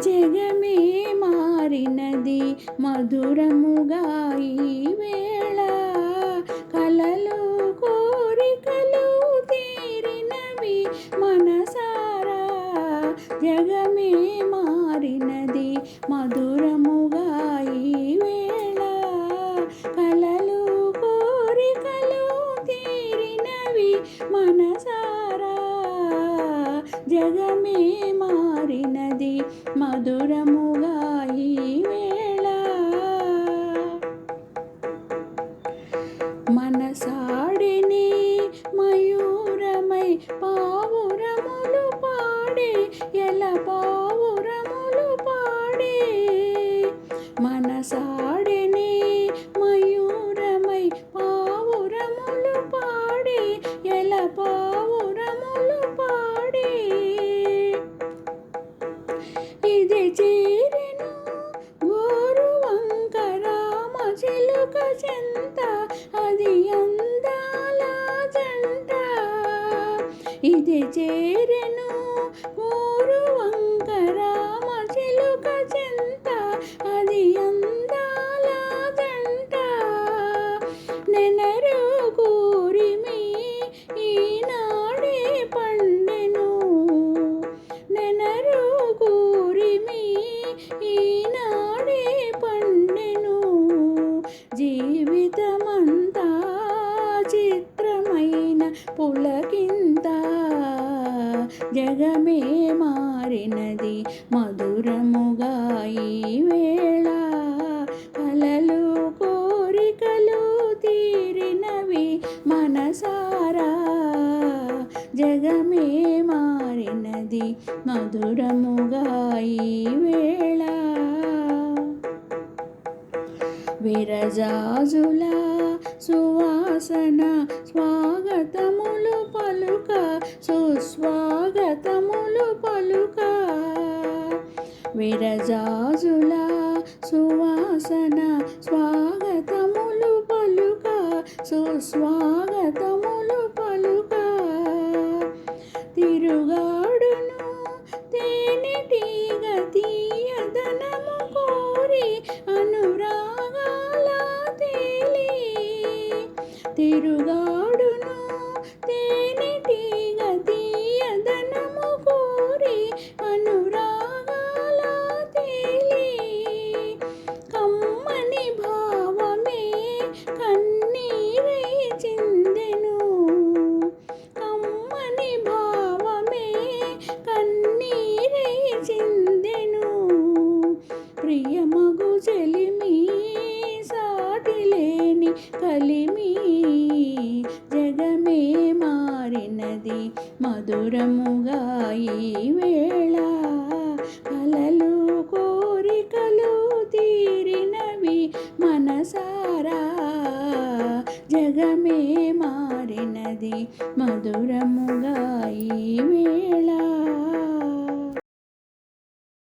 జగమే మారినది మధురముగా ఈ వేళ, కలలు కోరికలు తీరినవి మనసారా. జగమే మారినది మధురముగా ఈ వేళ, కలలు కోరికలు తీరినవి మనసారా. జగమే మారినది మధురముగా ఈ వేళ, మనసాడిని మయూరమై పావురములు పాడే, ఎల పావురములు పాడే. మనసాడిని మయూరమై పావురములు పాడే, ఎల పావురములు పాడే. ఇది చేరెను గోరు వంక రామ చిలుక చెంత, అది అందాల జంట. ఇది చేరెను గోరు వంక రామ చిలుక చెంత, అది అందాల జంట. నెనరు కూరిమి ఈనాడే పండెను, నెనరు కూరిమి ఈనాడే పండెను. జీవితమంతా చిత్రమైన పులకింత, జగమే మారినది మధురముగా ఈ వేళ, కలలు కోరికలు తీరినవి మనసారా. జగమే మారినది మధురముగా ఈ వేళ, విరజాజుల సువాసన స్వాగతములు పలుక, సుస్వాగతములు పలుక. విరజాజుల సువాసన స్వాగతములు పలుక, సుస్వాగతములు పలుక. తిరుగాడును తేనెటీగ తీయదనము కోరి అనురాగాల తేలి, తిరుగాడును తేనెటీగ తీయదనము కోరి అనురాగాల తేలి. కమ్మని భావమే కన్నీరై చిందెను, కమ్మని భావమే కన్నీరై చిందెను. ప్రియమగు చెలిమి సాటిలేని కలిమి, జగమే మారినది మధురముగా ఈ వేళ, కలలు కోరికలు తీరినవి మనసారా. జగమే మారినది మధురముగా ఈ వేళ.